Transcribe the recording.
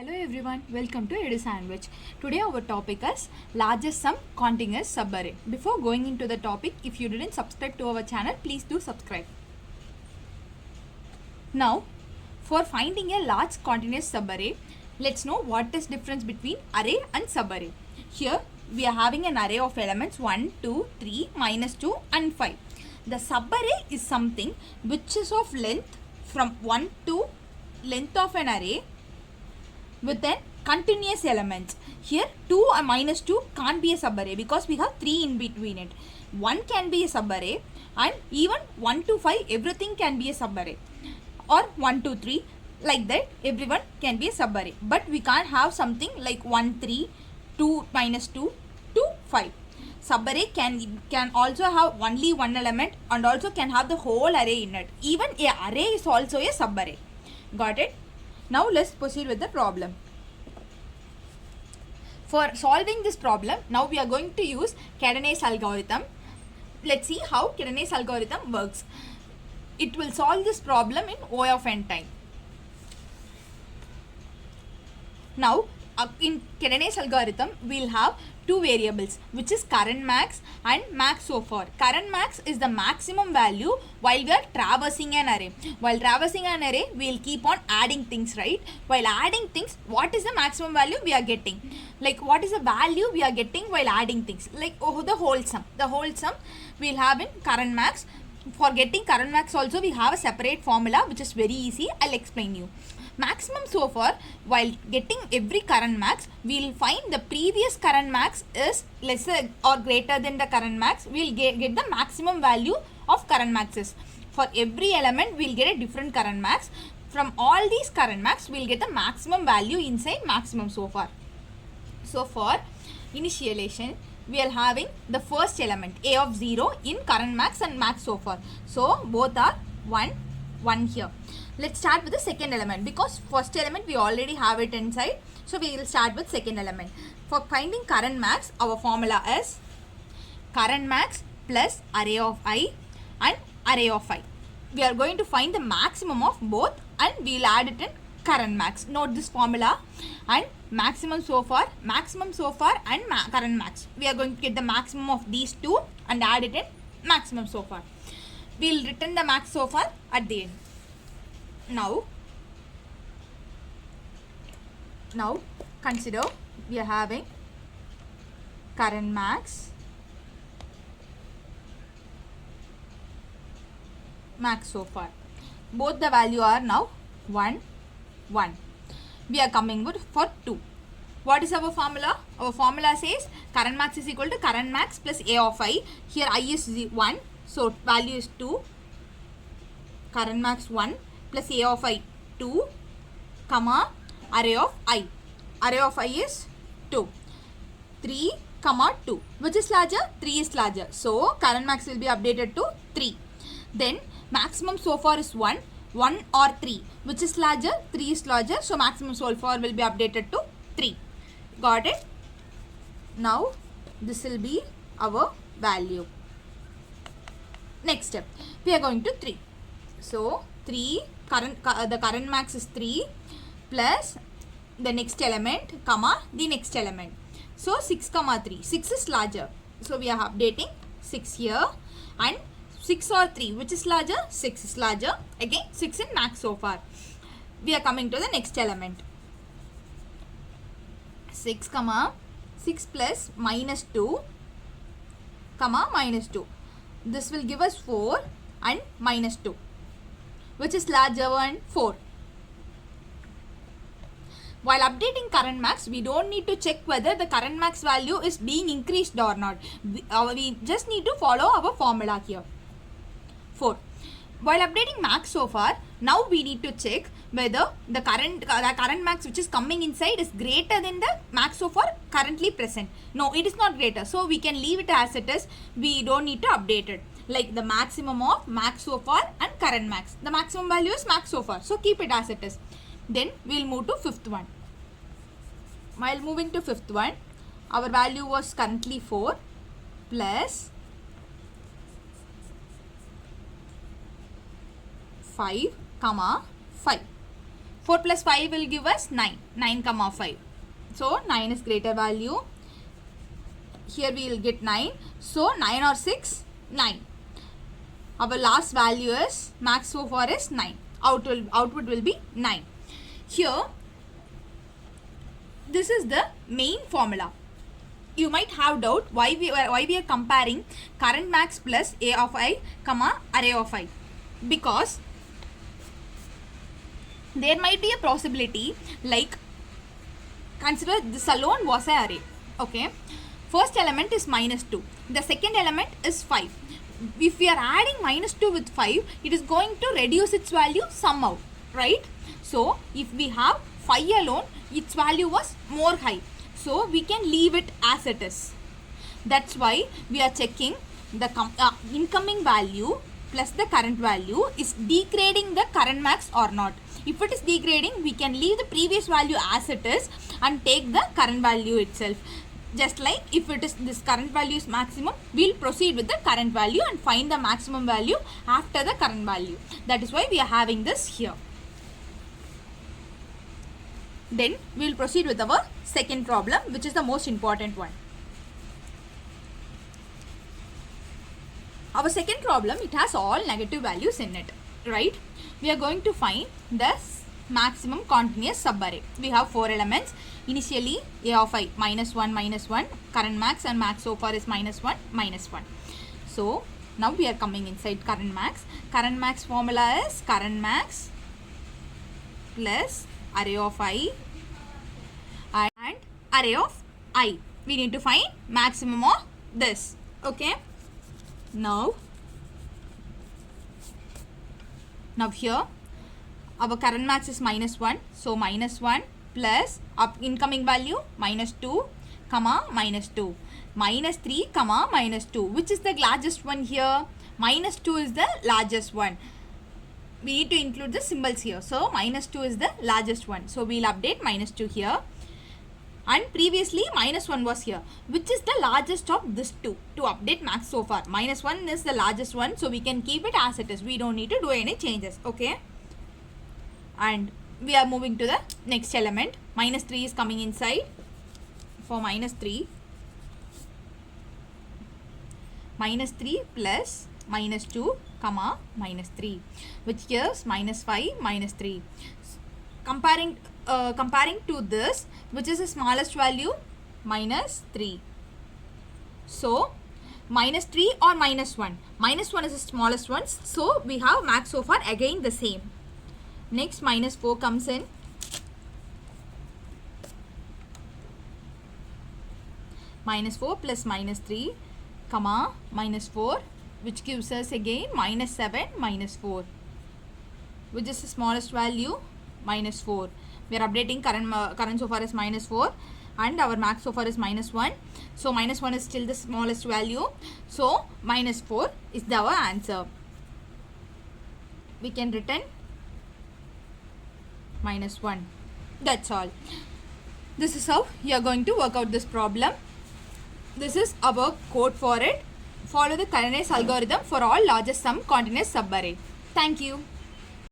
Hello everyone, welcome to Edu Sandwich. Today our topic is largest sum continuous subarray. Before going into the topic, if you didn't subscribe to our channel, please do subscribe. Now, for finding a large continuous subarray, let's know what is difference between array and subarray. Here we are having an array of elements 1, 2, 3, -2 and 5. The subarray is something which is of length from 1 to length of an array with then continuous elements. Here 2 and -2 can't be a subarray because we have 3 in between it. 1 can be a subarray and even 1 to 5 everything can be a subarray, or 1 to 3 like that everyone can be a subarray. But we can't have something like 1 3 2 -2 to 5. Subarray can also have only one element and also can have the whole array in it. Even a array is also a subarray. Got it? Now let's proceed with the problem. For solving this problem, now we are going to use Cadenas algorithm. Let's see how Cadenas algorithm works. It will solve this problem in O of n time. Now in Cadenas algorithm, we'll have two variables, which is current max and max so far. Current max is the maximum value while we are traversing an array. While traversing an array, we'll keep on adding things, right? While adding things, what is the maximum value we are getting? Like what is the value we are getting while adding things? Like the whole sum. The whole sum we'll have in current max. For getting current max also, we have a separate formula which is very easy. I'll explain you. Maximum so far, while getting every current max, we'll find the previous current max is lesser or greater than the current max. We'll get the maximum value of current maxes. For every element, we'll get a different current max. From all these current max, we'll get the maximum value inside maximum so far. So for initialization, we are having the first element a of 0 in current max and max so far. So both are 1, 1 here. Let's start with the second element because first element we already have it inside. So we will start with second element. For finding current max, our formula is current max plus array of I and array of I. We are going to find the maximum of both and we will add it in current max. Note this formula, and maximum so far and current max. We are going to get the maximum of these two and add it in maximum so far. We will return the max so far at the end. Now consider we are having current max, max so far. Both the value are now 1, 1. We are coming with for 2. What is our formula? Our formula says current max is equal to current max plus a of I. Here I is 1, so value is 2. Current max 1 plus a of I 2, comma array of I. Array of I is 2. 3, comma 2. Which is larger? 3 is larger. So current max will be updated to 3. Then maximum so far is 1, 1 or 3. Which is larger? 3 is larger. So maximum so far will be updated to 3. Got it? Now this will be our value. Next step, we are going to 3. So 3, the current max is 3 plus the next element, comma the next element. So 6, comma 3. 6 is larger. So we are updating 6 here, and 6 or 3, which is larger? 6 is larger. Again 6 in max so far. We are coming to the next element. 6, comma 6 plus -2, comma -2. This will give us 4 and -2. Which is larger one? 4. While updating current max, we don't need to check whether the current max value is being increased or not. We just need to follow our formula here. 4. While updating max so far, now we need to check whether the current max which is coming inside is greater than the max so far currently present. No, it is not greater. So we can leave it as it is. We don't need to update it. Like the maximum of max so far and current max. The maximum value is max so far. So keep it as it is. Then we will move to fifth one. While moving to fifth one, our value was currently 4 plus 5, comma 5. 4 plus 5 will give us 9. 9 comma 5. So 9 is greater value. Here we will get 9. So 9 or 6? 9. Our last value is max so far is 9. Output will be 9. Here, this is the main formula. You might have doubt why we are comparing current max plus A of I, comma array of I. Because there might be a possibility like, consider this alone was an array. Okay. First element is minus 2. The second element is 5. If we are adding minus 2 with 5, it is going to reduce its value somehow, right? So, if we have 5 alone, its value was more high. So, we can leave it as it is. That's why we are checking the incoming value plus the current value is degrading the current max or not. If it is degrading, we can leave the previous value as it is and take the current value itself. Just like if it is this current value is maximum, we'll proceed with the current value and find the maximum value after the current value. That is why we are having this here. Then we will proceed with our second problem, which is the most important one. Our second problem, it has all negative values in it, right? We are going to find the maximum continuous subarray. We have 4 elements. Initially, A of I, minus 1, current max and max so far is minus 1, minus 1. So, now we are coming inside current max. Current max formula is current max plus array of I and array of I. We need to find maximum of this. Okay. Now here our current max is minus 1. So, minus 1 plus incoming value minus 2, comma minus 2. Minus 3, comma minus 2. Which is the largest one here? Minus 2 is the largest one. We need to include the symbols here. So, minus 2 is the largest one. So, we will update minus 2 here. And previously, minus 1 was here. Which is the largest of this two? To update max so far. Minus 1 is the largest one. So, we can keep it as it is. We don't need to do any changes. Okay. And we are moving to the next element. Minus 3 is coming inside. For minus 3 plus minus 2, comma minus 3, which gives minus 5, minus 3. Comparing to this, which is the smallest value, minus 3. So, minus 3 or minus 1. Minus 1 is the smallest one. So, we have max so far again the same. Next, minus 4 comes in. Minus 4 plus minus 3, comma minus 4, which gives us again minus 7, minus 4, which is the smallest value, minus 4. We are updating current so far is minus 4 and our max so far is minus 1. So, minus 1 is still the smallest value. So, minus 4 is our answer. We can written minus 1. That's all. This is how you are going to work out this problem. This is our code for it. Follow the Karnane's algorithm for all largest sum continuous subarray. Thank you.